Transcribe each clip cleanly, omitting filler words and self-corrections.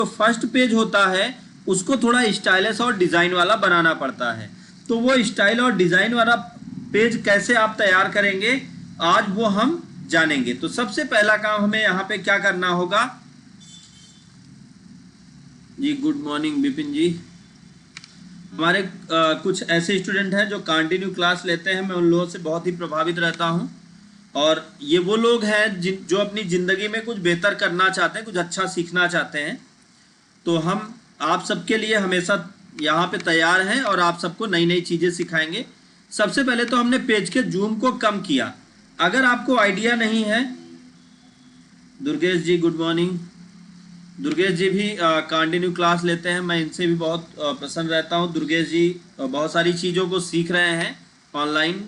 जो first page होता है उसको थोड़ा स्टाइलिश और डिज़ाइन वाला बनाना पड़ता है। तो वो स्टाइल और डिज़ाइन वाला पेज कैसे आप तैयार करेंगे आज वो हम जानेंगे। तो सबसे पहला काम हमें यहाँ पे क्या करना होगा जी। गुड मॉर्निंग विपिन जी। हमारे कुछ ऐसे स्टूडेंट हैं जो कंटिन्यू क्लास लेते हैं, मैं उन लोगों से बहुत ही प्रभावित रहता हूं। और ये वो लोग हैं जो अपनी ज़िंदगी में कुछ बेहतर करना चाहते हैं, कुछ अच्छा सीखना चाहते हैं। तो हम आप सबके लिए हमेशा यहाँ पे तैयार हैं और आप सबको नई नई चीज़ें सिखाएंगे। सबसे पहले तो हमने पेज के जूम को कम किया। अगर आपको आइडिया नहीं है, दुर्गेश जी गुड मॉर्निंग। दुर्गेश जी भी कंटिन्यू क्लास लेते हैं, मैं इनसे भी बहुत प्रसन्न रहता हूं। दुर्गेश जी बहुत सारी चीज़ों को सीख रहे हैं ऑनलाइन,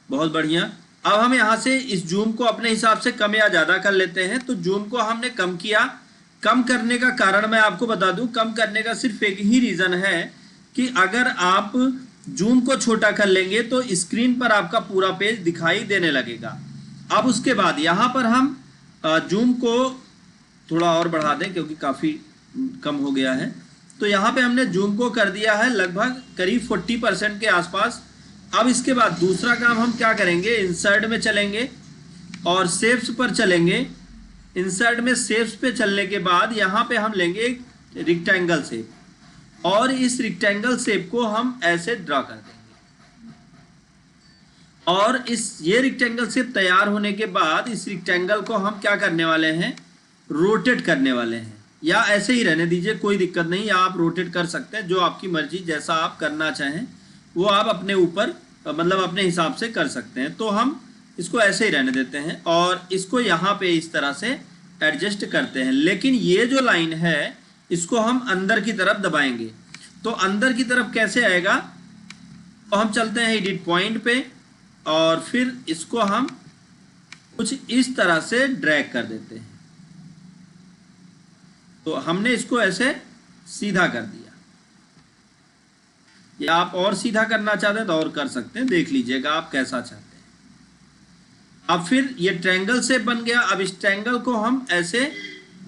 बहुत बढ़िया। अब हम यहाँ से इस जूम को अपने हिसाब से कम या ज़्यादा कर लेते हैं। तो जूम को हमने कम किया। कम करने का कारण मैं आपको बता दूं, कम करने का सिर्फ एक ही रीज़न है कि अगर आप जूम को छोटा कर लेंगे तो स्क्रीन पर आपका पूरा पेज दिखाई देने लगेगा। अब उसके बाद यहाँ पर हम जूम को थोड़ा और बढ़ा दें क्योंकि काफ़ी कम हो गया है। तो यहाँ पे हमने जूम को कर दिया है लगभग करीब 40% के आसपास। अब इसके बाद दूसरा काम हम क्या करेंगे, इंसर्ट में चलेंगे और शेप्स पर चलेंगे। इंसर्ट में शेप्स पे चलने के बाद यहाँ पे हम लेंगे एक रेक्टेंगल शेप और इस रेक्टेंगल शेप को हम ऐसे ड्रा कर देंगे। और ये रेक्टेंगल शेप तैयार होने के बाद इस रेक्टेंगल को हम क्या करने वाले हैं, रोटेट करने वाले हैं। या ऐसे ही रहने दीजिए, कोई दिक्कत नहीं, या आप रोटेट कर सकते हैं, जो आपकी मर्जी, जैसा आप करना चाहें वो आप अपने ऊपर मतलब अपने हिसाब से कर सकते हैं। तो हम इसको ऐसे ही रहने देते हैं और इसको यहाँ पे इस तरह से एडजस्ट करते हैं। लेकिन ये जो लाइन है इसको हम अंदर की तरफ दबाएंगे। तो अंदर की तरफ कैसे आएगा, तो हम चलते हैं एडिट पॉइंट पे और फिर इसको हम कुछ इस तरह से ड्रैग कर देते हैं। तो हमने इसको ऐसे सीधा कर दिया। या आप और सीधा करना चाहते हैं तो और कर सकते हैं, देख लीजिएगा आप कैसा चाहते हैं। अब फिर ये ट्रायंगल शेप बन गया। अब इस ट्रायंगल को हम ऐसे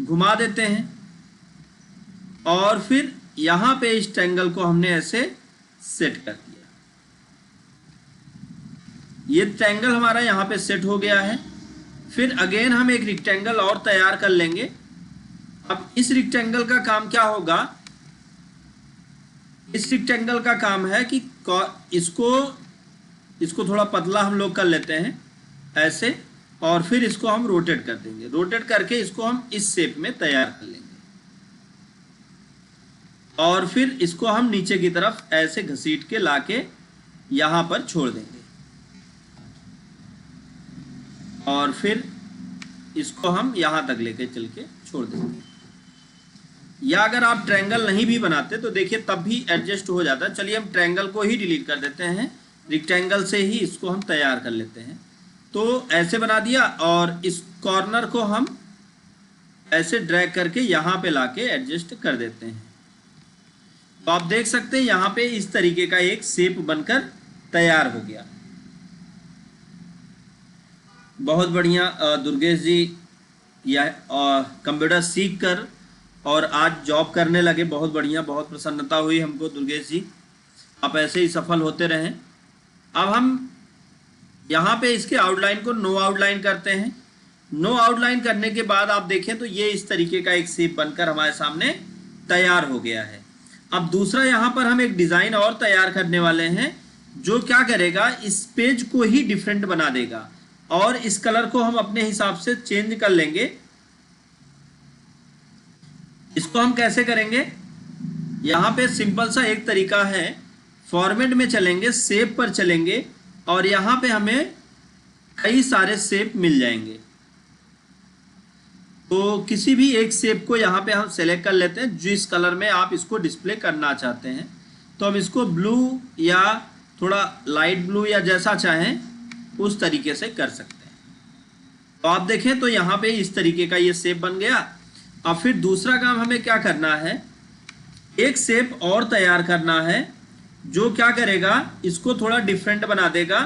घुमा देते हैं और फिर यहाँ पे इस ट्रायंगल को हमने ऐसे सेट कर दिया। ये ट्रायंगल हमारा यहाँ पे सेट हो गया है। फिर अगेन हम एक रेक्टेंगल और तैयार कर लेंगे। अब इस रेक्टेंगल का काम क्या होगा, इस रेक्टेंगल का काम है कि इसको थोड़ा पतला हम लोग कर लेते हैं ऐसे और फिर इसको हम रोटेट कर देंगे। रोटेट करके इसको हम इस शेप में तैयार कर लेंगे और फिर इसको हम नीचे की तरफ ऐसे घसीट के लाके यहाँ पर छोड़ देंगे और फिर इसको हम यहाँ तक लेके चल के छोड़ देंगे। या अगर आप ट्रायंगल नहीं भी बनाते तो देखिए तब भी एडजस्ट हो जाता है। चलिए हम ट्रायंगल को ही डिलीट कर देते हैं, रेक्टेंगल से ही इसको हम तैयार कर लेते हैं। तो ऐसे बना दिया और इस कॉर्नर को हम ऐसे ड्रैग करके यहाँ पे लाके एडजस्ट कर देते हैं। तो आप देख सकते हैं यहाँ पे इस तरीके का एक शेप बनकर तैयार हो गया। बहुत बढ़िया दुर्गेश जी, यह कंप्यूटर सीख कर और आज जॉब करने लगे, बहुत बढ़िया, बहुत प्रसन्नता हुई हमको दुर्गेश जी, आप ऐसे ही सफल होते रहें। अब हम यहाँ पे इसके आउटलाइन को नो आउटलाइन करते हैं। नो आउटलाइन करने के बाद आप देखें तो ये इस तरीके का एक शेप बनकर हमारे सामने तैयार हो गया है। अब दूसरा यहाँ पर हम एक डिज़ाइन और तैयार करने वाले हैं जो क्या करेगा, इस पेज को ही डिफरेंट बना देगा और इस कलर को हम अपने हिसाब से चेंज कर लेंगे। इसको हम कैसे करेंगे, यहाँ पे सिंपल सा एक तरीका है, फॉर्मेट में चलेंगे, शेप पर चलेंगे और यहाँ पे हमें कई सारे शेप मिल जाएंगे। तो किसी भी एक शेप को यहाँ पे हम सेलेक्ट कर लेते हैं जिस कलर में आप इसको डिस्प्ले करना चाहते हैं। तो हम इसको ब्लू या थोड़ा लाइट ब्लू या जैसा चाहें उस तरीके से कर सकते हैं। तो आप देखें तो यहाँ पे इस तरीके का ये शेप बन गया। अब फिर दूसरा काम हमें क्या करना है, एक शेप और तैयार करना है जो क्या करेगा, इसको थोड़ा डिफरेंट बना देगा।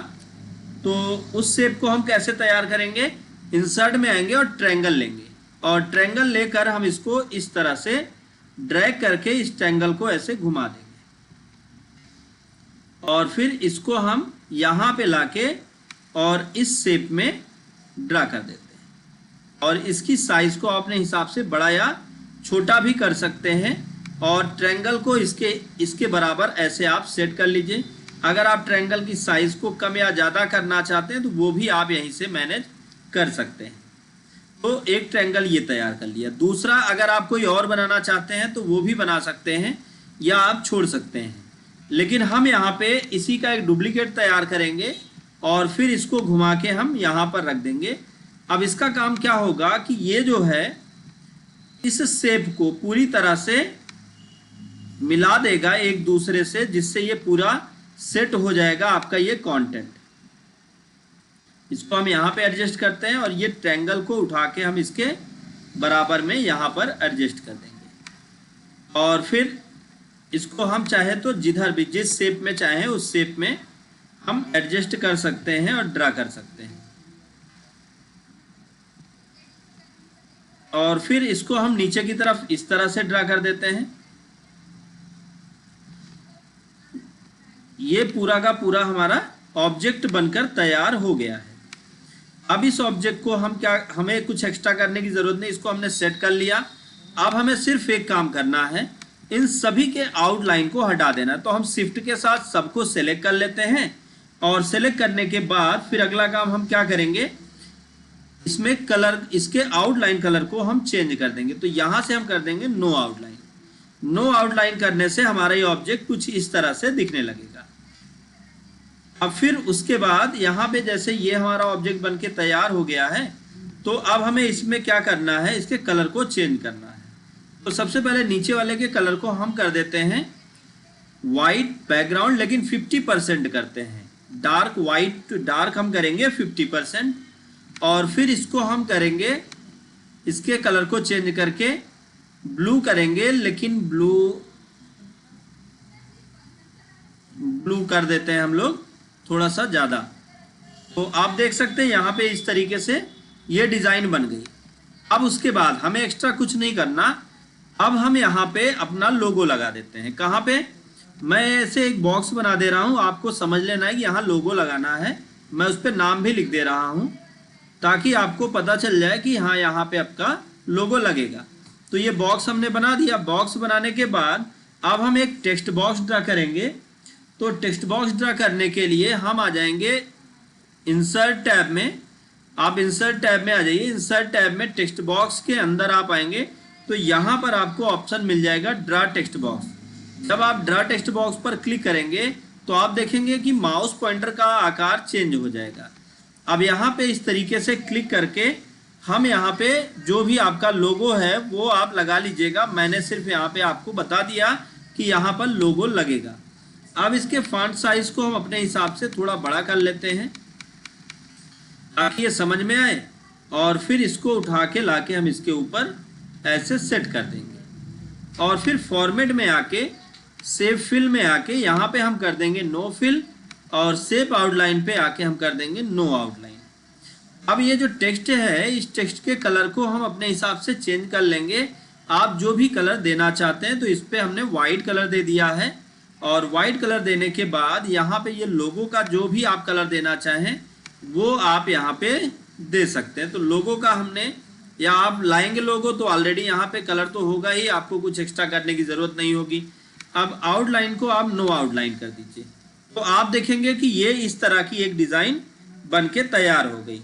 तो उस शेप को हम कैसे तैयार करेंगे, इंसर्ट में आएंगे और ट्रायंगल लेंगे और ट्रायंगल लेकर हम इसको इस तरह से ड्रैग करके इस ट्रायंगल को ऐसे घुमा देंगे और फिर इसको हम यहाँ पे लाके और इस शेप में ड्रा कर देते हैं। और इसकी साइज को अपने हिसाब से बड़ा या छोटा भी कर सकते हैं और ट्रायंगल को इसके बराबर ऐसे आप सेट कर लीजिए। अगर आप ट्रायंगल की साइज को कम या ज़्यादा करना चाहते हैं तो वो भी आप यहीं से मैनेज कर सकते हैं। तो एक ट्रायंगल ये तैयार कर लिया। दूसरा, अगर आप कोई और बनाना चाहते हैं तो वो भी बना सकते हैं या आप छोड़ सकते हैं, लेकिन हम यहाँ पे इसी का एक डुप्लीकेट तैयार करेंगे और फिर इसको घुमा के हम यहाँ पर रख देंगे। अब इसका काम क्या होगा कि ये जो है इस शेप को पूरी तरह से मिला देगा एक दूसरे से, जिससे ये पूरा सेट हो जाएगा आपका ये कंटेंट। इसको हम यहाँ पे एडजस्ट करते हैं और ये ट्रायंगल को उठा के हम इसके बराबर में यहाँ पर एडजस्ट कर देंगे और फिर इसको हम चाहे तो जिधर भी जिस शेप में चाहे उस शेप में हम एडजस्ट कर सकते हैं और ड्रा कर सकते हैं। और फिर इसको हम नीचे की तरफ इस तरह से ड्रा कर देते हैं। ये पूरा का पूरा हमारा ऑब्जेक्ट बनकर तैयार हो गया है। अब इस ऑब्जेक्ट को हमें कुछ एक्स्ट्रा करने की जरूरत नहीं, इसको हमने सेट कर लिया। अब हमें सिर्फ एक काम करना है, इन सभी के आउटलाइन को हटा देना। तो हम शिफ्ट के साथ सबको सेलेक्ट कर लेते हैं और सेलेक्ट करने के बाद फिर अगला काम हम क्या करेंगे, इसमें कलर, इसके आउटलाइन कलर को हम चेंज कर देंगे। तो यहां से हम कर देंगे नो आउटलाइन। नो आउटलाइन करने से हमारा ये ऑब्जेक्ट कुछ इस तरह से दिखने लगेगा। अब फिर उसके बाद यहाँ पे जैसे ये हमारा ऑब्जेक्ट बनके तैयार हो गया है, तो अब हमें इसमें क्या करना है, इसके कलर को चेंज करना है। तो सबसे पहले नीचे वाले के कलर को हम कर देते हैं वाइट बैकग्राउंड, लेकिन 50% करते हैं। डार्क वाइट डार्क हम करेंगे 50% और फिर इसको हम करेंगे, इसके कलर को चेंज करके ब्लू करेंगे, लेकिन ब्लू कर देते हैं हम लोग थोड़ा सा ज़्यादा। तो आप देख सकते हैं यहाँ पे इस तरीके से ये डिज़ाइन बन गई। अब उसके बाद हमें एक्स्ट्रा कुछ नहीं करना। अब हम यहाँ पे अपना लोगो लगा देते हैं। कहाँ पे, मैं ऐसे एक बॉक्स बना दे रहा हूँ, आपको समझ लेना है कि यहाँ लोगो लगाना है। मैं उस पर नाम भी लिख दे रहा हूँ ताकि आपको पता चल जाए कि हाँ यहाँ पे आपका लोगो लगेगा। तो ये बॉक्स हमने बना दिया। बॉक्स बनाने के बाद अब हम एक टेक्स्ट बॉक्स ड्रा करेंगे। तो टेक्स्ट बॉक्स ड्रा करने के लिए हम आ जाएंगे इंसर्ट टैब में। आप इंसर्ट टैब में आ जाइए। इंसर्ट टैब में टेक्स्ट बॉक्स के अंदर आप आएंगे तो यहाँ पर आपको ऑप्शन मिल जाएगा ड्रा टेक्स्ट बॉक्स। जब आप ड्रा टेक्स्ट बॉक्स पर क्लिक करेंगे तो आप देखेंगे कि माउस पॉइंटर का आकार चेंज हो जाएगा। अब यहाँ पे इस तरीके से क्लिक करके हम यहाँ पे जो भी आपका लोगो है वो आप लगा लीजिएगा। मैंने सिर्फ यहाँ पे आपको बता दिया कि यहाँ पर लोगो लगेगा। अब इसके फॉन्ट साइज को हम अपने हिसाब से थोड़ा बड़ा कर लेते हैं ताकि ये समझ में आए और फिर इसको उठा के लाके हम इसके ऊपर ऐसे सेट कर देंगे। और फिर फॉर्मेट में आके सेव फिल में आके यहाँ पे हम कर देंगे नो फिल और सेव आउटलाइन पे आके हम कर देंगे नो आउटलाइन। अब ये जो टेक्स्ट है, इस टेक्स्ट के कलर को हम अपने हिसाब से चेंज कर लेंगे। आप जो भी कलर देना चाहते हैं, तो इस पर हमने वाइट कलर दे दिया है और वाइट कलर देने के बाद यहाँ पे ये लोगो का जो भी आप कलर देना चाहें वो आप यहाँ पे दे सकते हैं। तो लोगो का हमने, या आप लाएंगे लोगो तो ऑलरेडी यहाँ पे कलर तो होगा ही, आपको कुछ एक्स्ट्रा करने की ज़रूरत नहीं होगी। अब आउटलाइन को आप नो आउटलाइन कर दीजिए तो आप देखेंगे कि ये इस तरह की एक डिज़ाइन बन के तैयार हो गई।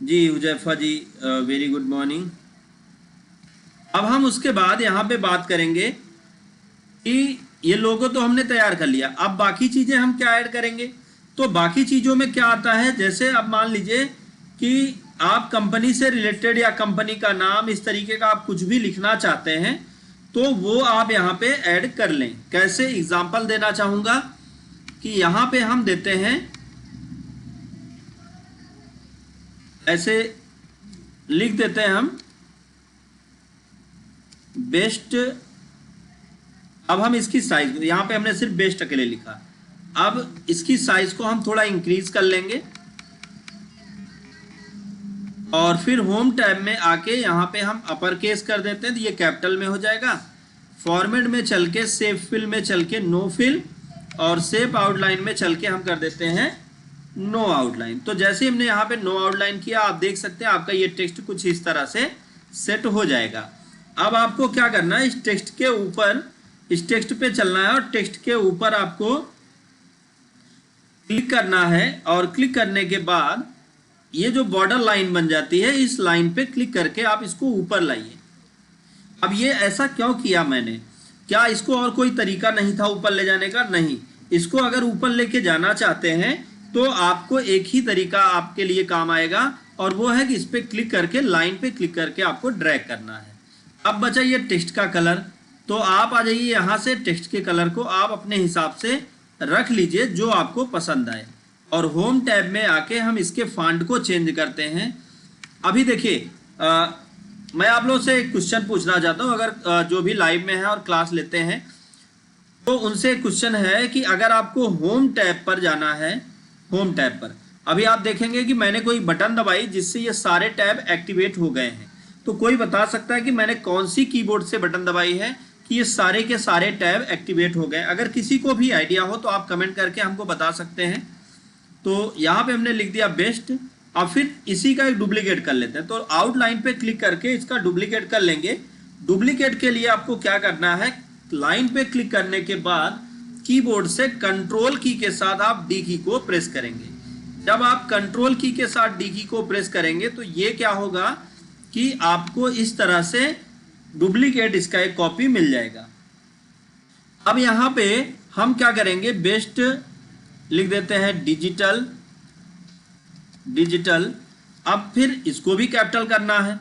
जी हुजैफा जी, वेरी गुड मॉर्निंग। अब हम उसके बाद यहाँ पे बात करेंगे कि ये लोगो तो हमने तैयार कर लिया। अब बाकी चीज़ें हम क्या ऐड करेंगे, तो बाकी चीज़ों में क्या आता है, जैसे अब मान लीजिए कि आप कंपनी से रिलेटेड या कंपनी का नाम, इस तरीके का आप कुछ भी लिखना चाहते हैं तो वो आप यहाँ पे ऐड कर लें। कैसे, एग्जाम्पल देना चाहूँगा कि यहाँ पे हम देते हैं ऐसे, लिख देते हैं हम बेस्ट। अब हम इसकी साइज, यहाँ पे हमने सिर्फ बेस्ट अकेले लिखा, अब इसकी साइज को हम थोड़ा इंक्रीज कर लेंगे और फिर होम टैब में आके यहाँ पे हम अपर केस कर देते हैं तो ये कैपिटल में हो जाएगा। फॉर्मेट में चल के सेव फिल में चल के नो फिल, और सेव आउटलाइन में चल के हम कर देते हैं नो आउटलाइन। तो जैसे ही हमने यहाँ पे नो आउटलाइन किया, आप देख सकते हैं आपका ये टेक्स्ट कुछ इस तरह से सेट हो जाएगा। अब आपको क्या करना है, इस टेक्स्ट के ऊपर, इस टेक्स्ट पे चलना है और टेक्स्ट के ऊपर आपको क्लिक करना है, और क्लिक करने के बाद ये जो बॉर्डर लाइन बन जाती है, इस लाइन पे क्लिक करके आप इसको ऊपर लाइए। अब ये ऐसा क्यों किया मैंने, क्या इसको और कोई तरीका नहीं था ऊपर ले जाने का? नहीं, इसको अगर ऊपर लेके जाना चाहते हैं तो आपको एक ही तरीका आपके लिए काम आएगा, और वो है कि इस पे क्लिक करके, लाइन पे क्लिक करके आपको ड्रैग करना है। अब बचा ये टेक्स्ट का कलर, तो आप आ जाइए यहाँ से, टेक्स्ट के कलर को आप अपने हिसाब से रख लीजिए जो आपको पसंद आए, और होम टैब में आके हम इसके फॉन्ट को चेंज करते हैं। अभी देखिए, मैं आप लोगों से एक क्वेश्चन पूछना चाहता हूँ, अगर जो भी लाइव में है और क्लास लेते हैं तो उनसे क्वेश्चन है कि अगर आपको होम टैब पर जाना है, होम टैब पर अभी आप देखेंगे कि मैंने कोई बटन दबाई जिससे ये सारे टैब एक्टिवेट हो गए हैं। तो कोई बता सकता है कि मैंने कौन सी कीबोर्ड से बटन दबाई है कि ये सारे के सारे टैब एक्टिवेट हो गए? अगर किसी को भी आइडिया हो तो आप कमेंट करके हमको बता सकते हैं। तो यहाँ पे हमने लिख दिया बेस्ट। अब फिर इसी का एक डुप्लीकेट कर लेते हैं, तो आउटलाइन पे क्लिक करके इसका डुप्लीकेट कर लेंगे। डुप्लीकेट के लिए आपको क्या करना है, लाइन पे क्लिक करने के बाद कीबोर्ड से कंट्रोल की के साथ आप डी की को प्रेस करेंगे। जब आप कंट्रोल की के साथ डी की को प्रेस करेंगे तो ये क्या होगा कि आपको इस तरह से डुप्लीकेट इसका एक कॉपी मिल जाएगा। अब यहाँ पे हम क्या करेंगे, बेस्ट लिख देते हैं डिजिटल, डिजिटल। अब फिर इसको भी कैपिटल करना है।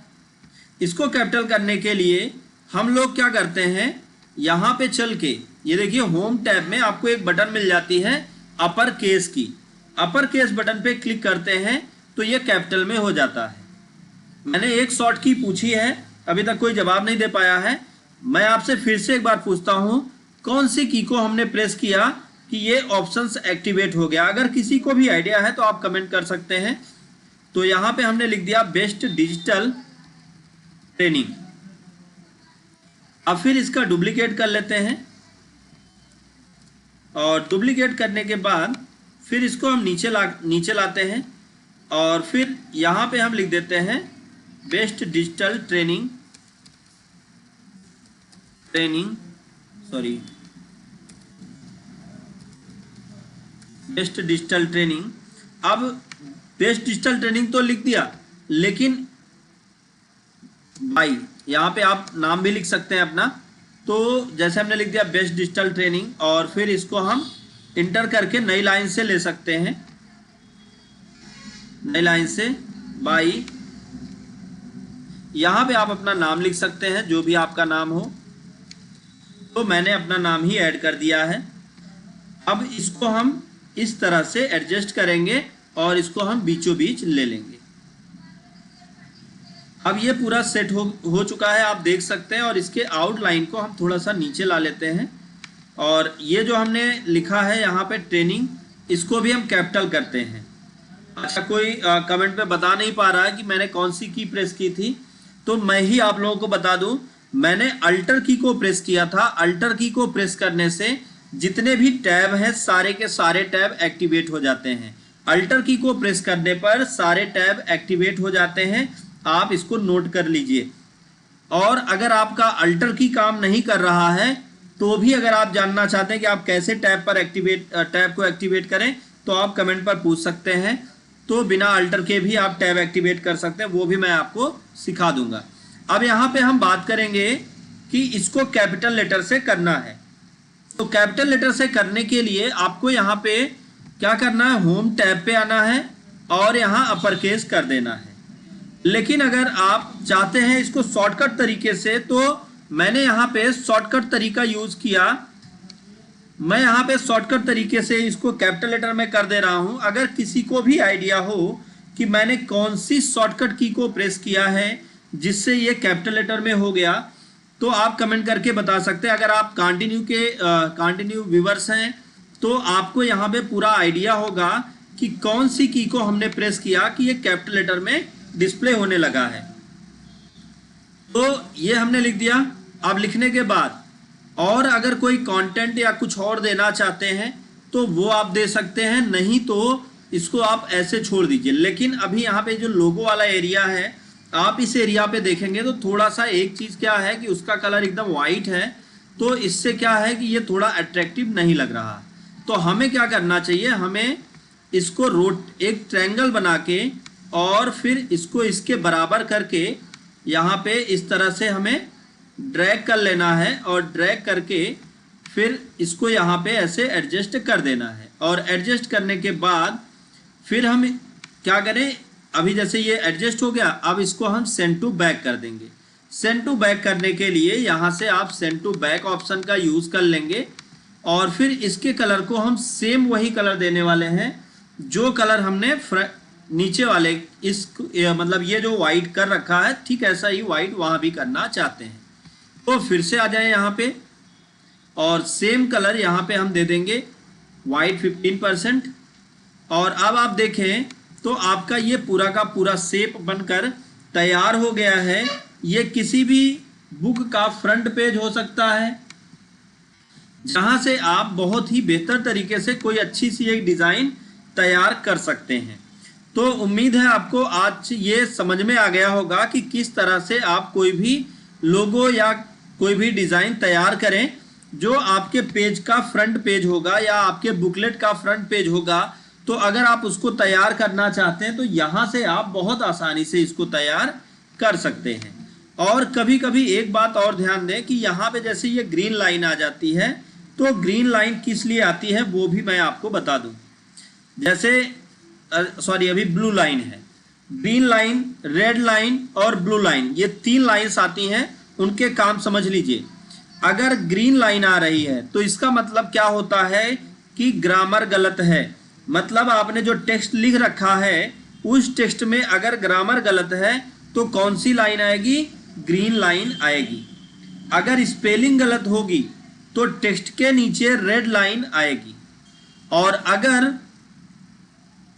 इसको कैपिटल करने के लिए हम लोग क्या करते हैं, यहाँ पे चल के ये देखिए होम टैब में आपको एक बटन मिल जाती है अपर केस की। अपर केस बटन पे क्लिक करते हैं तो ये कैपिटल में हो जाता है। मैंने एक शॉर्ट की पूछी है, अभी तक कोई जवाब नहीं दे पाया है। मैं आपसे फिर से एक बार पूछता हूँ, कौन सी की को हमने प्रेस किया कि ये ऑप्शंस एक्टिवेट हो गया? अगर किसी को भी आइडिया है तो आप कमेंट कर सकते हैं। तो यहाँ पे हमने लिख दिया बेस्ट डिजिटल ट्रेनिंग। अब फिर इसका डुप्लीकेट कर लेते हैं, और डुप्लीकेट करने के बाद फिर इसको हम नीचे लाते हैं, और फिर यहाँ पे हम लिख देते हैं best digital training, best digital training. अब बेस्ट डिजिटल ट्रेनिंग तो लिख दिया, लेकिन भाई यहाँ पे आप नाम भी लिख सकते हैं अपना। तो जैसे हमने लिख दिया बेस्ट डिजिटल ट्रेनिंग, और फिर इसको हम इंटर करके नई लाइन से ले सकते हैं, नई लाइन से बाई। यहाँ पे आप अपना नाम लिख सकते हैं, जो भी आपका नाम हो। तो मैंने अपना नाम ही ऐड कर दिया है। अब इसको हम इस तरह से एडजस्ट करेंगे और इसको हम बीचों बीच ले लेंगे। अब ये पूरा सेट हो चुका है, आप देख सकते हैं। और इसके आउटलाइन को हम थोड़ा सा नीचे ला लेते हैं, और ये जो हमने लिखा है यहाँ पे ट्रेनिंग, इसको भी हम कैपिटल करते हैं। अच्छा, कोई कमेंट में बता नहीं पा रहा है कि मैंने कौन सी की प्रेस की थी, तो मैं ही आप लोगों को बता दूं, मैंने अल्टर की को प्रेस किया था। अल्टर की को प्रेस करने से जितने भी टैब हैं सारे के सारे टैब एक्टिवेट हो जाते हैं। अल्टर की को प्रेस करने पर सारे टैब एक्टिवेट हो जाते हैं, आप इसको नोट कर लीजिए। और अगर आपका अल्टर की काम नहीं कर रहा है तो भी अगर आप जानना चाहते हैं कि आप कैसे टैब को एक्टिवेट करें, तो आप कमेंट पर पूछ सकते हैं। तो बिना अल्टर के भी आप टैब एक्टिवेट कर सकते हैं, वो भी मैं आपको सिखा दूंगा। अब यहाँ पे हम बात करेंगे कि इसको कैपिटल लेटर से करना है। तो कैपिटल लेटर से करने के लिए आपको यहाँ पे क्या करना है, होम टैब पे आना है और यहाँ अपर केस कर देना है। लेकिन अगर आप चाहते हैं इसको शॉर्टकट तरीके से, तो मैंने यहाँ पे शॉर्टकट तरीका यूज किया। मैं यहाँ पे शॉर्टकट तरीके से इसको कैपिटल लेटर में कर दे रहा हूँ। अगर किसी को भी आइडिया हो कि मैंने कौन सी शॉर्टकट की को प्रेस किया है जिससे ये कैपिटल लेटर में हो गया, तो आप कमेंट करके बता सकते हैं। अगर आप कंटिन्यू व्यूअर्स हैं तो आपको यहाँ पे पूरा आइडिया होगा कि कौन सी की को हमने प्रेस किया कि ये कैपिटल लेटर में डिस्प्ले होने लगा है। तो ये हमने लिख दिया। अब लिखने के बाद और अगर कोई कंटेंट या कुछ और देना चाहते हैं तो वो आप दे सकते हैं, नहीं तो इसको आप ऐसे छोड़ दीजिए। लेकिन अभी यहाँ पे जो लोगो वाला एरिया है, आप इस एरिया पे देखेंगे तो थोड़ा सा एक चीज़ क्या है कि उसका कलर एकदम वाइट है, तो इससे क्या है कि ये थोड़ा अट्रैक्टिव नहीं लग रहा। तो हमें क्या करना चाहिए, हमें इसको एक ट्रायंगल बना के और फिर इसको इसके बराबर करके यहाँ पे इस तरह से हमें ड्रैग कर लेना है और ड्रैग करके फिर इसको यहाँ पे ऐसे एडजस्ट कर देना है। और एडजस्ट करने के बाद फिर हम क्या करें, अभी जैसे ये एडजस्ट हो गया, अब इसको हम सेंड टू बैक कर देंगे। सेंड टू बैक करने के लिए यहाँ से आप सेंड टू बैक ऑप्शन का यूज़ कर लेंगे और फिर इसके कलर को हम सेम वही कलर देने वाले हैं जो कलर हमने नीचे वाले मतलब ये जो वाइट कर रखा है, ठीक ऐसा ही वाइट वहाँ भी करना चाहते हैं। तो फिर से आ जाए यहाँ पे और सेम कलर यहाँ पे हम दे देंगे वाइट 15%। और अब आप देखें तो आपका ये पूरा का पूरा शेप बनकर तैयार हो गया है। ये किसी भी बुक का फ्रंट पेज हो सकता है जहाँ से आप बहुत ही बेहतर तरीके से कोई अच्छी सी एक डिज़ाइन तैयार कर सकते हैं। तो उम्मीद है आपको आज ये समझ में आ गया होगा कि किस तरह से आप कोई भी लोगो या कोई भी डिज़ाइन तैयार करें जो आपके पेज का फ्रंट पेज होगा या आपके बुकलेट का फ्रंट पेज होगा। तो अगर आप उसको तैयार करना चाहते हैं तो यहाँ से आप बहुत आसानी से इसको तैयार कर सकते हैं। और कभी कभी एक बात और ध्यान दें कि यहाँ पे जैसे ये ग्रीन लाइन आ जाती है, तो ग्रीन लाइन किस लिए आती है वो भी मैं आपको बता दूँ। जैसे अभी ब्लू लाइन है, ग्रीन लाइन, रेड लाइन और ब्लू लाइन, ये 3 लाइन्स आती हैं। उनके काम समझ लीजिए। अगर ग्रीन लाइन आ रही है तो इसका मतलब क्या होता है कि ग्रामर गलत है। मतलब आपने जो टेक्स्ट लिख रखा है उस टेक्स्ट में अगर ग्रामर गलत है तो कौन सी लाइन आएगी, ग्रीन लाइन आएगी। अगर स्पेलिंग गलत होगी तो टेक्स्ट के नीचे रेड लाइन आएगी। और अगर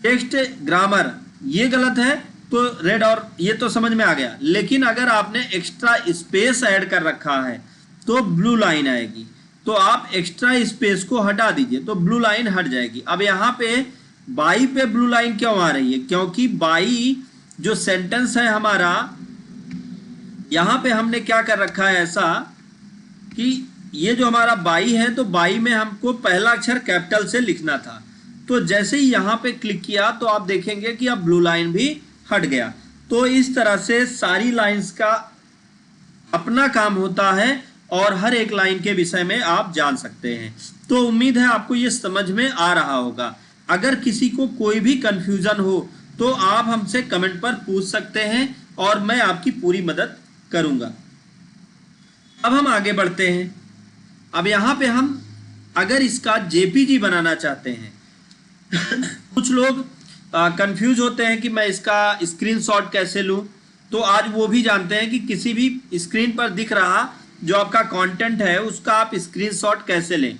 टेक्स्ट ग्रामर ये गलत है तो रेड, और ये तो समझ में आ गया। लेकिन अगर आपने एक्स्ट्रा स्पेस ऐड कर रखा है तो ब्लू लाइन आएगी। तो आप एक्स्ट्रा स्पेस को हटा दीजिए तो ब्लू लाइन हट जाएगी। अब यहाँ पे बाई पे ब्लू लाइन क्यों आ रही है, क्योंकि बाई जो सेंटेंस है हमारा, यहाँ पे हमने क्या कर रखा है ऐसा कि ये जो हमारा बाई है तो बाई में हमको पहला अक्षर कैपिटल से लिखना था। तो जैसे ही यहाँ पे क्लिक किया तो आप देखेंगे कि अब ब्लू लाइन भी हट गया। तो इस तरह से सारी लाइंस का अपना काम होता है और हर एक लाइन के विषय में आप जान सकते हैं। तो उम्मीद है आपको ये समझ में आ रहा होगा। अगर किसी को कोई भी कंफ्यूजन हो तो आप हमसे कमेंट पर पूछ सकते हैं और मैं आपकी पूरी मदद करूंगा। अब हम आगे बढ़ते हैं। अब यहाँ पे हम अगर इसका जेपीजी बनाना चाहते हैं कुछ लोग कंफ्यूज होते हैं कि मैं इसका स्क्रीनशॉट कैसे लूं, तो आज वो भी जानते हैं कि किसी भी स्क्रीन पर दिख रहा जो आपका कंटेंट है उसका आप स्क्रीनशॉट कैसे लें।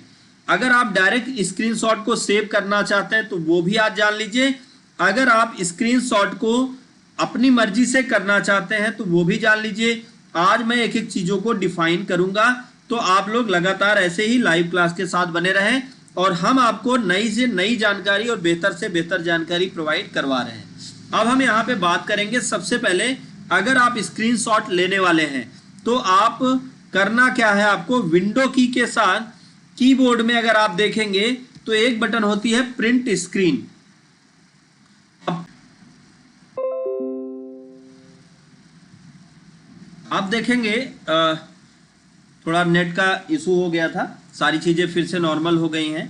अगर आप डायरेक्ट स्क्रीनशॉट को सेव करना चाहते हैं तो वो भी आज जान लीजिए। अगर आप स्क्रीनशॉट को अपनी मर्जी से करना चाहते हैं तो वो भी जान लीजिए। आज मैं एक एक चीज़ों को डिफाइन करूंगा, तो आप लोग लगातार ऐसे ही लाइव क्लास के साथ बने रहें और हम आपको नई से नई जानकारी और बेहतर से बेहतर जानकारी प्रोवाइड करवा रहे हैं। अब हम यहाँ पे बात करेंगे। सबसे पहले अगर आप स्क्रीनशॉट लेने वाले हैं तो आप करना क्या है, आपको विंडो की के साथ कीबोर्ड में अगर आप देखेंगे तो एक बटन होती है प्रिंट स्क्रीन। आप देखेंगे थोड़ा नेट का इशू हो गया था, सारी चीज़ें फिर से नॉर्मल हो गई हैं।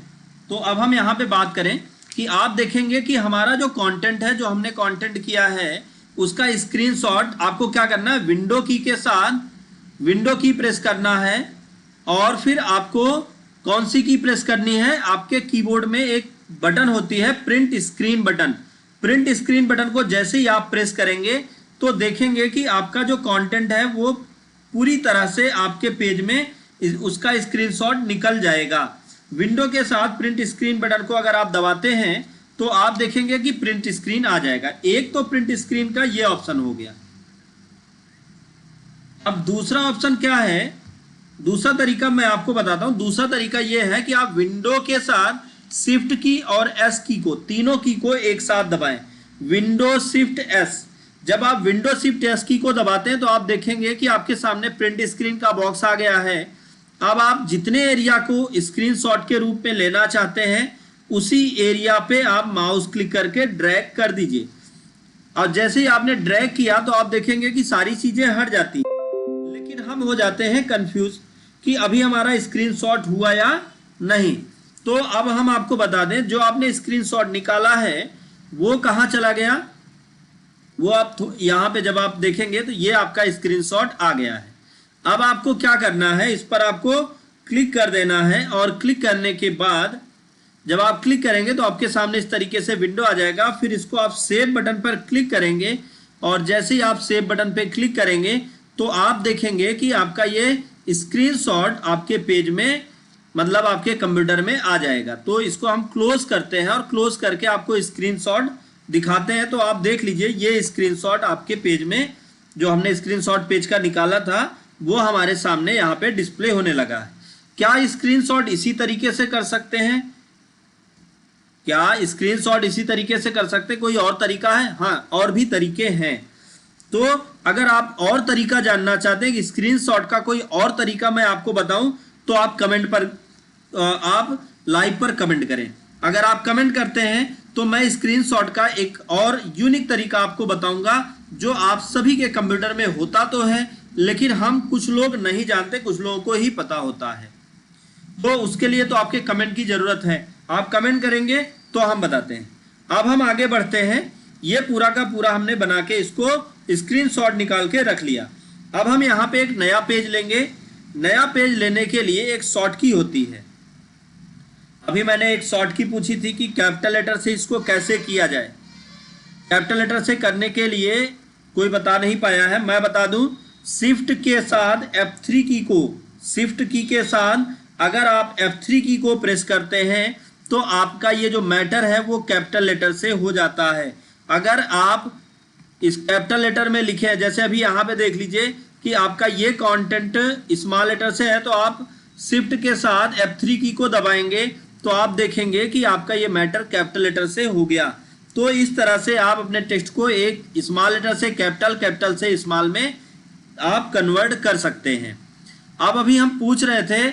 तो अब हम यहाँ पे बात करें कि आप देखेंगे कि हमारा जो कंटेंट है, जो हमने कंटेंट किया है, उसका स्क्रीनशॉट आपको क्या करना है, विंडो की के साथ विंडो की प्रेस करना है और फिर आपको कौन सी की प्रेस करनी है, आपके कीबोर्ड में एक बटन होती है print screen button. Print screen button को जैसे ही आप प्रेस करेंगे तो देखेंगे कि आपका जो कंटेंट है वो पूरी तरह से आपके पेज में उसका स्क्रीनशॉट निकल जाएगा। विंडो के साथ प्रिंट स्क्रीन बटन को अगर आप दबाते हैं तो आप देखेंगे कि प्रिंट स्क्रीन आ जाएगा। एक तो प्रिंट स्क्रीन का ये ऑप्शन हो गया। अब दूसरा ऑप्शन क्या है, दूसरा तरीका मैं आपको बताता हूं। दूसरा तरीका यह है कि आप विंडो के साथ शिफ्ट की और एस की को, तीनों की को एक साथ दबाएं। Window shift S. जब आप विंडो शिफ्ट एस की को दबाते हैं तो आप देखेंगे कि आपके सामने प्रिंट स्क्रीन का बॉक्स आ गया है। अब आप जितने एरिया को स्क्रीनशॉट के रूप में लेना चाहते हैं उसी एरिया पे आप माउस क्लिक करके ड्रैग कर दीजिए। और जैसे ही आपने ड्रैग किया तो आप देखेंगे कि सारी चीजें हट जाती हैं, लेकिन हम हो जाते हैं कंफ्यूज कि अभी हमारा स्क्रीनशॉट हुआ या नहीं। तो अब हम आपको बता दें, जो आपने स्क्रीनशॉट निकाला है वो कहाँ चला गया, वो आप यहाँ पे जब आप देखेंगे तो ये आपका स्क्रीनशॉट आ गया है। अब आपको क्या करना है, इस पर आपको क्लिक कर देना है और क्लिक करने के बाद जब आप क्लिक करेंगे तो आपके सामने इस तरीके से विंडो आ जाएगा। फिर इसको आप सेव बटन पर क्लिक करेंगे और जैसे ही आप सेव बटन पर क्लिक करेंगे तो आप देखेंगे कि आपका ये स्क्रीनशॉट आपके पेज में, मतलब आपके कंप्यूटर में आ जाएगा। तो इसको हम क्लोज करते हैं और क्लोज करके आपको स्क्रीनशॉट दिखाते हैं। तो आप देख लीजिए ये स्क्रीनशॉट आपके पेज में, जो हमने स्क्रीनशॉट पेज का निकाला था वो हमारे सामने यहाँ पे डिस्प्ले होने लगा है। क्या स्क्रीनशॉट इसी तरीके से कर सकते हैं? क्या स्क्रीनशॉट इसी तरीके से कर सकते हैं? कोई और तरीका है? हाँ, और भी तरीके हैं। तो अगर आप और तरीका जानना चाहते हैं कि स्क्रीनशॉट का कोई और तरीका मैं आपको बताऊं तो आप कमेंट पर, आप लाइव पर कमेंट करें। अगर आप कमेंट करते हैं तो मैं स्क्रीनशॉट का एक और यूनिक तरीका आपको बताऊंगा जो आप सभी के कंप्यूटर में होता तो है, लेकिन हम कुछ लोग नहीं जानते, कुछ लोगों को ही पता होता है। तो उसके लिए तो आपके कमेंट की जरूरत है। आप कमेंट करेंगे तो हम बताते हैं। अब हम आगे बढ़ते हैं। ये पूरा का पूरा हमने बना के इसको स्क्रीनशॉट निकाल के रख लिया। अब हम यहाँ पे एक नया पेज लेंगे। नया पेज लेने के लिए एक शॉर्ट की होती है। अभी मैंने एक शॉर्ट की पूछी थी कि कैपिटल लेटर से इसको कैसे किया जाए। कैपिटल लेटर से करने के लिए कोई बता नहीं पाया है, मैं बता दूं। शिफ्ट के साथ F3 की को, शिफ्ट की के साथ अगर आप F3 की को प्रेस करते हैं तो आपका ये जो मैटर है वो कैपिटल लेटर से हो जाता है। अगर आप इस कैपिटल लेटर में लिखे हैं, जैसे अभी यहाँ पे देख लीजिए कि आपका ये कंटेंट स्मॉल लेटर से है, तो आप शिफ्ट के साथ F3 की को दबाएंगे तो आप देखेंगे कि आपका ये मैटर कैपिटल लेटर से हो गया। तो इस तरह से आप अपने टेक्स्ट को एक स्मॉल लेटर से कैपिटल, कैपिटल से स्मॉल में आप कन्वर्ट कर सकते हैं। अब अभी हम पूछ रहे थे,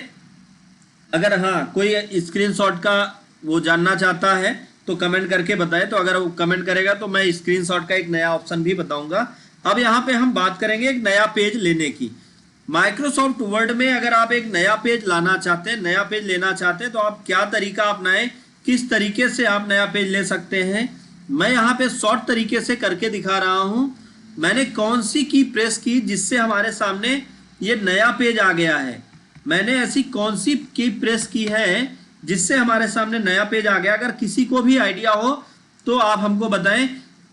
अगर हाँ कोई स्क्रीनशॉट का वो जानना चाहता है तो कमेंट करके बताए। तो अगर वो कमेंट करेगा तो मैं स्क्रीनशॉट का एक नया ऑप्शन भी बताऊंगा। अब यहाँ पे हम बात करेंगे एक नया पेज लेने की। माइक्रोसॉफ्ट वर्ड में अगर आप एक नया पेज लाना चाहते हैं, नया पेज लेना चाहते हैं तो आप क्या तरीका अपनाएं, किस तरीके से आप नया पेज ले सकते हैं। मैं यहाँ पे शॉर्ट तरीके से करके दिखा रहा हूँ। मैंने कौन सी की प्रेस की जिससे हमारे सामने ये नया पेज आ गया है। मैंने ऐसी कौन सी की प्रेस की है जिससे हमारे सामने नया पेज आ गया। अगर किसी को भी आइडिया हो तो आप हमको बताएं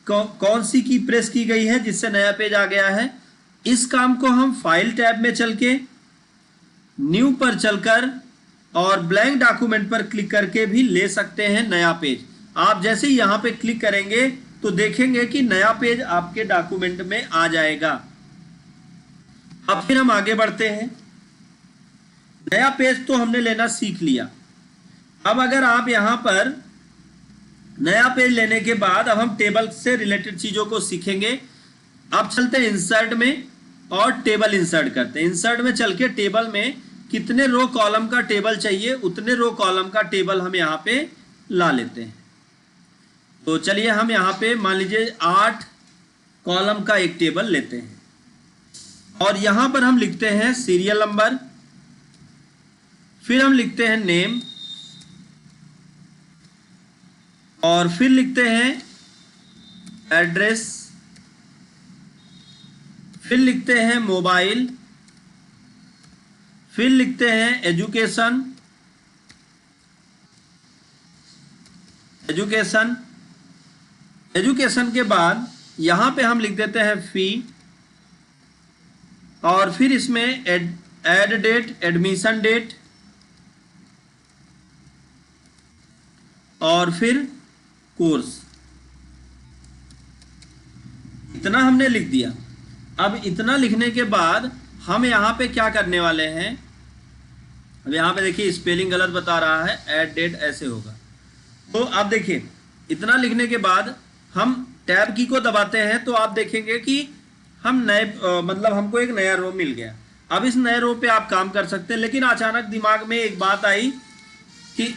कौन सी की प्रेस की गई है जिससे नया पेज आ गया है। इस काम को हम फाइल टैब में चल के, न्यू पर चलकर और ब्लैंक डॉक्यूमेंट पर क्लिक करके भी ले सकते हैं नया पेज। आप जैसे ही यहाँ पे क्लिक करेंगे तो देखेंगे कि नया पेज आपके डॉक्यूमेंट में आ जाएगा। अब फिर हम आगे बढ़ते हैं। नया पेज तो हमने लेना सीख लिया। अब अगर आप यहाँ पर नया पेज लेने के बाद अब हम टेबल से रिलेटेड चीजों को सीखेंगे। अब चलते हैं इंसर्ट में और टेबल इंसर्ट करते हैं। इंसर्ट में चल के टेबल में कितने रो कॉलम का टेबल चाहिए उतने रो कॉलम का टेबल हम यहाँ पे ला लेते हैं। तो चलिए हम यहाँ पे मान लीजिए 8 कॉलम का एक टेबल लेते हैं और यहाँ पर हम लिखते हैं सीरियल नंबर, फिर हम लिखते हैं नेम और फिर लिखते हैं एड्रेस, फिर लिखते हैं मोबाइल, फिर लिखते हैं एजुकेशन, एजुकेशन के बाद यहां पे हम लिख देते हैं फी और फिर इसमें एड डेट, एडमिशन डेट और फिर कोर्स, इतना हमने लिख दिया। अब इतना लिखने के बाद हम यहाँ पे क्या करने वाले हैं, अब यहाँ पे देखिए स्पेलिंग गलत बता रहा है, ऐड डेट ऐसे होगा। तो आप देखिए इतना लिखने के बाद हम टैब की को दबाते हैं तो आप देखेंगे कि हम नए मतलब हमको एक नया रो मिल गया। अब इस नए रो पे आप काम कर सकते हैं, लेकिन अचानक दिमाग में एक बात आई कि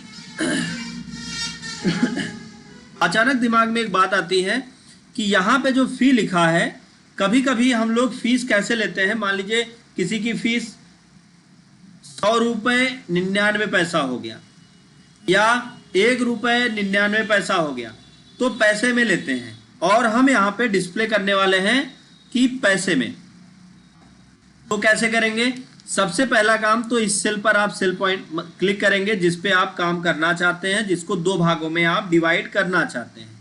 अचानक दिमाग में एक बात आती है कि यहाँ पे जो फी लिखा है, कभी कभी हम लोग फीस कैसे लेते हैं, मान लीजिए किसी की फीस 100 रुपये 99 पैसा हो गया या 1 रुपये 99 पैसा हो गया, तो पैसे में लेते हैं और हम यहाँ पे डिस्प्ले करने वाले हैं कि पैसे में। तो कैसे करेंगे, सबसे पहला काम तो इस सेल पर आप सेल पॉइंट क्लिक करेंगे जिस पे आप काम करना चाहते हैं, जिसको 2 भागों में आप डिवाइड करना चाहते हैं।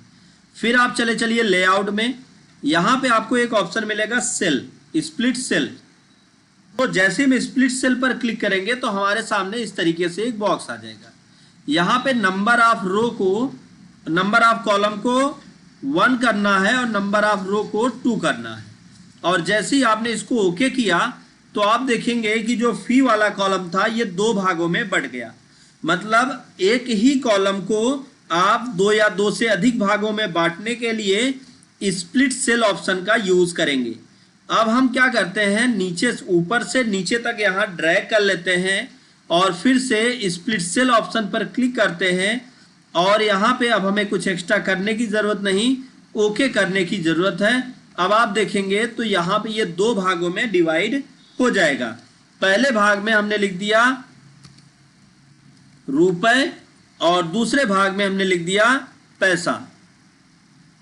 फिर आप चलिए लेआउट में, यहाँ पे आपको एक ऑप्शन मिलेगा सेल, स्प्लिट सेल। तो जैसे हम स्प्लिट सेल पर क्लिक करेंगे तो हमारे सामने इस तरीके से एक बॉक्स आ जाएगा। यहाँ पे नंबर ऑफ रो को, नंबर ऑफ कॉलम को 1 करना है और नंबर ऑफ रो को 2 करना है। और जैसे ही आपने इसको ओके किया तो आप देखेंगे कि जो फी वाला कॉलम था ये 2 भागों में बट गया। मतलब एक ही कॉलम को आप 2 या 2 से अधिक भागों में बांटने के लिए स्प्लिट सेल ऑप्शन का यूज करेंगे। अब हम क्या करते हैं, नीचे ऊपर से नीचे तक यहाँ ड्रैग कर लेते हैं और फिर से स्प्लिट सेल ऑप्शन पर क्लिक करते हैं और यहाँ पे अब हमें कुछ एक्स्ट्रा करने की ज़रूरत नहीं, ओके करने की ज़रूरत है। अब आप देखेंगे तो यहाँ पे ये 2 भागों में डिवाइड हो जाएगा। पहले भाग में हमने लिख दिया रुपए और दूसरे भाग में हमने लिख दिया पैसा।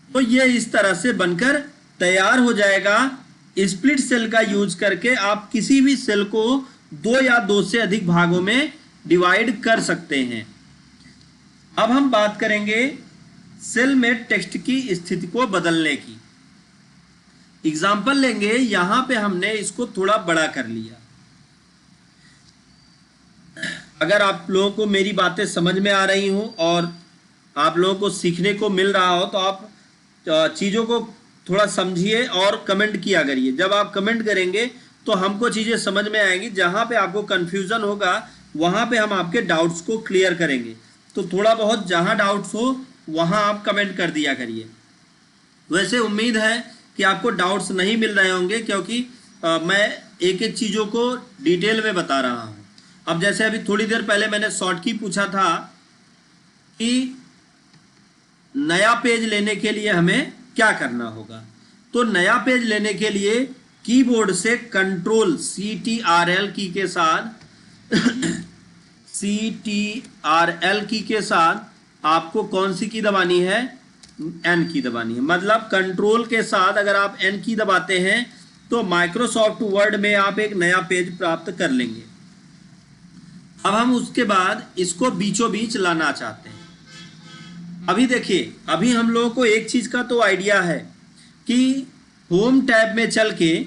तो ये इस तरह से बनकर तैयार हो जाएगा। स्प्लिट सेल का यूज करके आप किसी भी सेल को 2 या 2 से अधिक भागों में डिवाइड कर सकते हैं। अब हम बात करेंगे सेल में टेक्स्ट की स्थिति को बदलने की। एग्जाम्पल लेंगे, यहां पे हमने इसको थोड़ा बड़ा कर लिया। अगर आप लोगों को मेरी बातें समझ में आ रही हों और आप लोगों को सीखने को मिल रहा हो तो आप चीज़ों को थोड़ा समझिए और कमेंट किया करिए। जब आप कमेंट करेंगे तो हमको चीज़ें समझ में आएंगी। जहाँ पे आपको कन्फ्यूज़न होगा वहाँ पे हम आपके डाउट्स को क्लियर करेंगे। तो थोड़ा बहुत जहाँ डाउट्स हो वहाँ आप कमेंट कर दिया करिए। वैसे उम्मीद है कि आपको डाउट्स नहीं मिल रहे होंगे, क्योंकि मैं एक एक चीज़ों को डिटेल में बता रहा हूँ। अब जैसे अभी थोड़ी देर पहले मैंने शॉर्ट की पूछा था कि नया पेज लेने के लिए हमें क्या करना होगा। तो नया पेज लेने के लिए कीबोर्ड से कंट्रोल CTRL की के साथ CTRL की के साथ आपको कौन सी की दबानी है, N की दबानी है। मतलब कंट्रोल के साथ अगर आप N की दबाते हैं तो माइक्रोसॉफ्ट वर्ड में आप एक नया पेज प्राप्त कर लेंगे। अब हम उसके बाद इसको बीचों बीच लाना चाहते हैं। अभी देखिए, अभी हम लोगों को एक चीज़ का तो आइडिया है कि होम टैब में चल के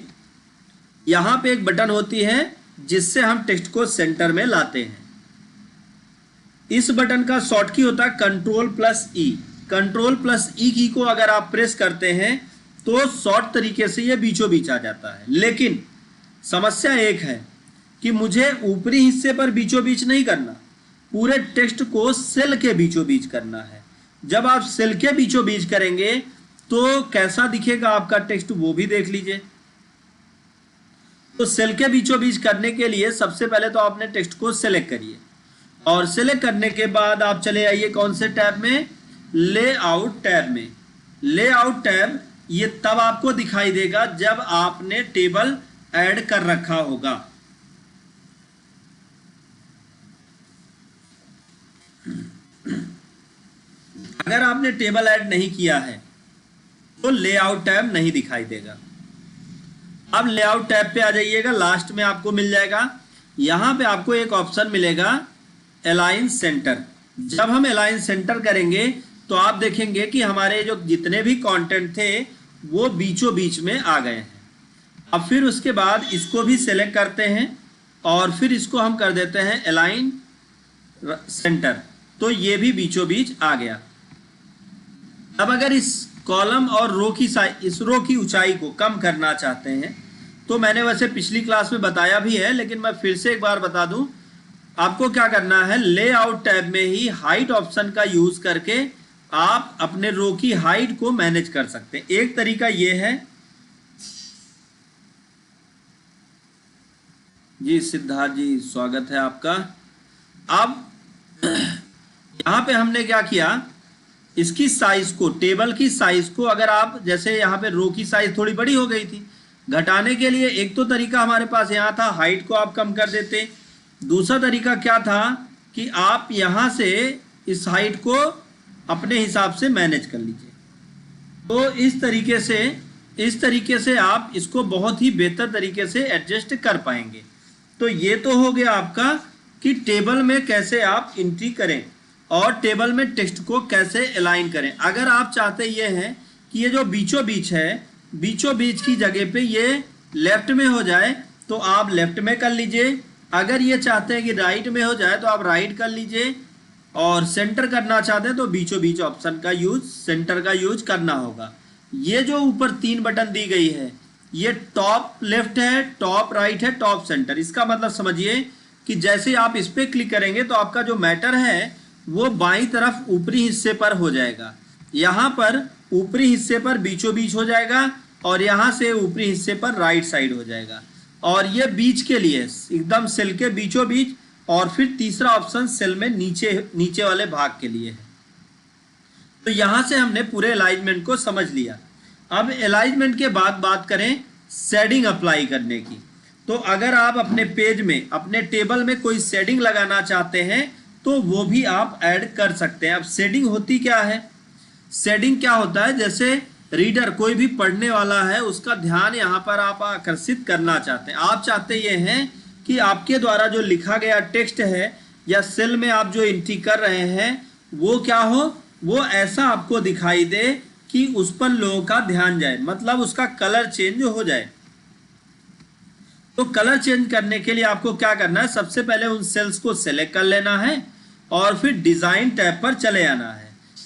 यहाँ पे एक बटन होती है जिससे हम टेक्स्ट को सेंटर में लाते हैं। इस बटन का शॉर्ट की होता है Ctrl+E। Ctrl+E की को अगर आप प्रेस करते हैं तो शॉर्ट तरीके से ये बीचों बीच आ जाता है। लेकिन समस्या एक है कि मुझे ऊपरी हिस्से पर बीचों बीच नहीं करना, पूरे टेक्स्ट को सेल के बीचों बीच करना है। जब आप सेल के बीचों बीच करेंगे तो कैसा दिखेगा आपका टेक्स्ट वो भी देख लीजिए। तो सेल के बीचों बीच करने के लिए सबसे पहले तो आपने टेक्स्ट को सेलेक्ट करिए और सेलेक्ट करने के बाद आप चले आइए कौन से टैब में, लेआउट टैब में। लेआउट टैब ये तब आपको दिखाई देगा जब आपने टेबल ऐड कर रखा होगा। अगर आपने टेबल ऐड नहीं किया है तो लेआउट टैब नहीं दिखाई देगा। अब लेआउट टैब पे आ जाइएगा, लास्ट में आपको मिल जाएगा, यहाँ पे आपको एक ऑप्शन मिलेगा अलाइन सेंटर। जब हम अलाइन सेंटर करेंगे तो आप देखेंगे कि हमारे जो जितने भी कंटेंट थे वो बीचों बीच में आ गए हैं। अब फिर उसके बाद इसको भी सेलेक्ट करते हैं और फिर इसको हम कर देते हैं अलाइन सेंटर, तो ये भी बीचों बीच आ गया। अब अगर इस कॉलम और रो की साइज, इस रो की ऊंचाई को कम करना चाहते हैं तो मैंने वैसे पिछली क्लास में बताया भी है, लेकिन मैं फिर से एक बार बता दूं, आपको क्या करना है, लेआउट टैब में ही हाइट ऑप्शन का यूज करके आप अपने रो की हाइट को मैनेज कर सकते हैं। एक तरीका यह है जी, सिद्धार्थ जी स्वागत है आपका। अब यहां पे हमने क्या किया, इसकी साइज को, टेबल की साइज को, अगर आप जैसे यहाँ पे रो की साइज थोड़ी बड़ी हो गई थी, घटाने के लिए एक तो तरीका हमारे पास यहाँ था, हाइट को आप कम कर देते। दूसरा तरीका क्या था कि आप यहाँ से इस हाइट को अपने हिसाब से मैनेज कर लीजिए। तो इस तरीके से आप इसको बहुत ही बेहतर तरीके से एडजस्ट कर पाएंगे। तो ये तो हो गया आपका कि टेबल में कैसे आप एंट्री करें और टेबल में टेक्स्ट को कैसे अलाइन करें। अगर आप चाहते ये हैं कि ये जो बीचों बीच है, बीचों बीच की जगह पे ये लेफ्ट में हो जाए तो आप लेफ्ट में कर लीजिए। अगर ये चाहते हैं कि राइट में हो जाए तो आप राइट कर लीजिए, और सेंटर करना चाहते हैं तो बीचों बीच ऑप्शन का यूज, सेंटर का यूज करना होगा। ये जो ऊपर 3 बटन दी गई है, ये टॉप लेफ्ट है, टॉप राइट है, टॉप सेंटर। इसका मतलब समझिए कि जैसे आप इस पर क्लिक करेंगे तो आपका जो मैटर है वो बाईं तरफ ऊपरी हिस्से पर हो जाएगा। यहाँ पर ऊपरी हिस्से पर बीचों बीच हो जाएगा और यहाँ से ऊपरी हिस्से पर राइट साइड हो जाएगा। और ये बीच के लिए एकदम सेल के बीचों बीच, और फिर तीसरा ऑप्शन सेल में नीचे वाले भाग के लिए है। तो यहाँ से हमने पूरे अलाइनमेंट को समझ लिया। अब अलाइनमेंट के बाद बात करें शेडिंग अप्लाई करने की। तो अगर आप अपने पेज में, अपने टेबल में कोई शेडिंग लगाना चाहते हैं तो वो भी आप ऐड कर सकते हैं। अब शेडिंग होती क्या है, शेडिंग क्या होता है, जैसे रीडर, कोई भी पढ़ने वाला है, उसका ध्यान यहाँ पर आप आकर्षित करना चाहते हैं। आप चाहते ये हैं कि आपके द्वारा जो लिखा गया टेक्स्ट है या सेल में आप जो एंट्री कर रहे हैं वो क्या हो, वो ऐसा आपको दिखाई दे कि उस पर लोगों का ध्यान जाए, मतलब उसका कलर चेंज हो जाए। तो कलर चेंज करने के लिए आपको क्या करना है, सबसे पहले उन सेल्स को सेलेक्ट कर लेना है और फिर डिज़ाइन टैब पर चले आना है।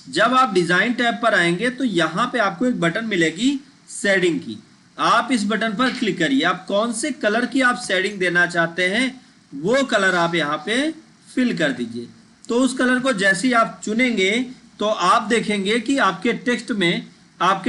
जब आप डिज़ाइन टैब पर आएंगे तो यहाँ पे आपको एक बटन मिलेगी शेडिंग की, आप इस बटन पर क्लिक करिए। आप कौन से कलर की आप शेडिंग देना चाहते हैं वो कलर आप यहाँ पे फिल कर दीजिए। तो उस कलर को जैसे ही आप चुनेंगे तो आप देखेंगे कि आपके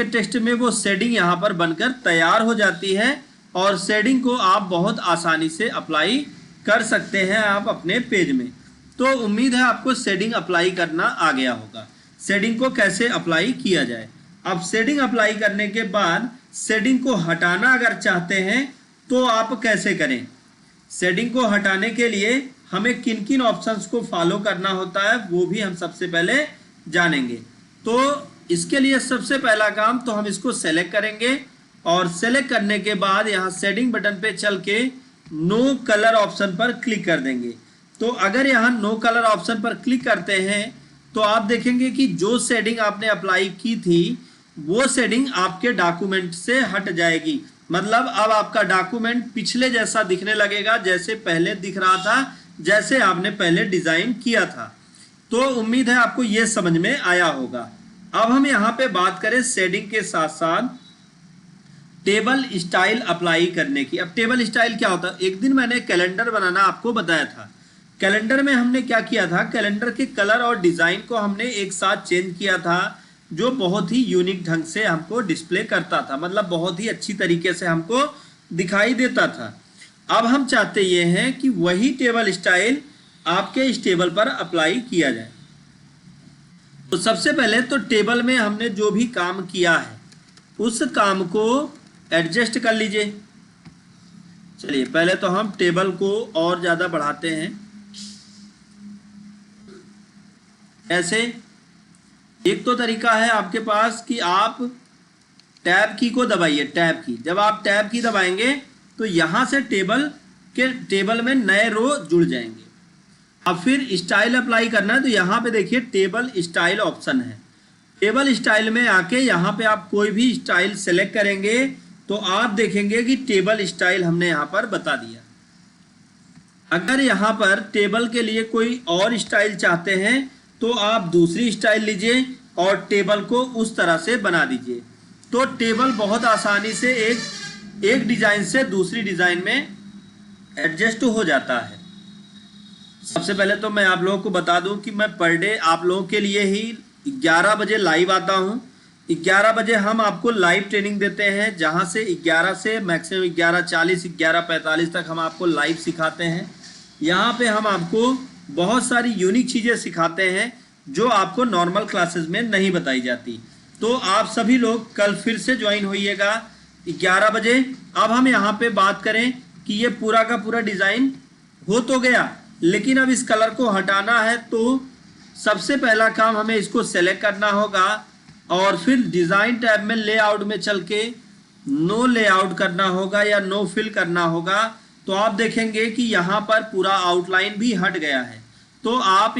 टेक्स्ट में वो शेडिंग यहाँ पर बनकर तैयार हो जाती है और शेडिंग को आप बहुत आसानी से अप्लाई कर सकते हैं आप अपने पेज में। तो उम्मीद है आपको शेडिंग अप्लाई करना आ गया होगा। शेडिंग को कैसे अप्लाई किया जाए, अब शेडिंग अप्लाई करने के बाद शेडिंग को हटाना अगर चाहते हैं तो आप कैसे करें। शेडिंग को हटाने के लिए हमें किन किन ऑप्शंस को फॉलो करना होता है वो भी हम सबसे पहले जानेंगे। तो इसके लिए सबसे पहला काम, तो हम इसको सेलेक्ट करेंगे और सेलेक्ट करने के बाद यहाँ शेडिंग बटन पे चल के नो कलर ऑप्शन पर क्लिक कर देंगे। तो अगर यहाँ नो कलर ऑप्शन पर क्लिक करते हैं तो आप देखेंगे कि जो शेडिंग आपने अप्लाई की थी वो शेडिंग आपके डॉक्यूमेंट से हट जाएगी। मतलब अब आपका डॉक्यूमेंट पिछले जैसा दिखने लगेगा, जैसे पहले दिख रहा था, जैसे आपने पहले डिजाइन किया था। तो उम्मीद है आपको ये समझ में आया होगा। अब हम यहाँ पे बात करें शेडिंग के साथ साथ टेबल स्टाइल अप्लाई करने की। अब टेबल स्टाइल क्या होता है, एक दिन मैंने कैलेंडर बनाना आपको बताया था। कैलेंडर में हमने क्या किया था, कैलेंडर के कलर और डिज़ाइन को हमने एक साथ चेंज किया था, जो बहुत ही यूनिक ढंग से हमको डिस्प्ले करता था, मतलब बहुत ही अच्छी तरीके से हमको दिखाई देता था। अब हम चाहते ये हैं कि वही टेबल स्टाइल आपके इस टेबल पर अप्लाई किया जाए। तो सबसे पहले तो टेबल में हमने जो भी काम किया है उस काम को एडजस्ट कर लीजिए। चलिए पहले तो हम टेबल को और ज़्यादा बढ़ाते हैं। ऐसे एक तो तरीका है आपके पास कि आप टैब की को दबाइए, टैब की। जब आप टैब की दबाएंगे तो यहाँ से टेबल में नए रो जुड़ जाएंगे। अब फिर स्टाइल अप्लाई करना है तो यहाँ पे देखिए टेबल स्टाइल ऑप्शन है। टेबल स्टाइल में आके यहाँ पे आप कोई भी स्टाइल सेलेक्ट करेंगे तो आप देखेंगे कि टेबल स्टाइल हमने यहाँ पर बता दिया। अगर यहाँ पर टेबल के लिए कोई और स्टाइल चाहते हैं तो आप दूसरी स्टाइल लीजिए, और टेबल को उस तरह से बना दीजिए। तो टेबल बहुत आसानी से एक डिजाइन से दूसरी डिजाइन में एडजस्ट हो जाता है। सबसे पहले तो मैं आप लोगों को बता दूं कि मैं पर डे आप लोगों के लिए ही 11 बजे लाइव आता हूं। 11 बजे हम आपको लाइव ट्रेनिंग देते हैं, जहां से 11 से मैक्सिमम 11:40 11:45 तक हम आपको लाइव सिखाते हैं। यहाँ पे हम आपको बहुत सारी यूनिक चीज़ें सिखाते हैं जो आपको नॉर्मल क्लासेस में नहीं बताई जाती। तो आप सभी लोग कल फिर से ज्वाइन होइएगा 11 बजे। अब हम यहाँ पे बात करें कि ये पूरा का पूरा डिज़ाइन हो तो गया, लेकिन अब इस कलर को हटाना है। तो सबसे पहला काम हमें इसको सेलेक्ट करना होगा और फिर डिज़ाइन टैब में लेआउट में चल के नो लेआउट करना होगा या नो फिल करना होगा। तो आप देखेंगे कि यहाँ पर पूरा आउटलाइन भी हट गया है। तो आप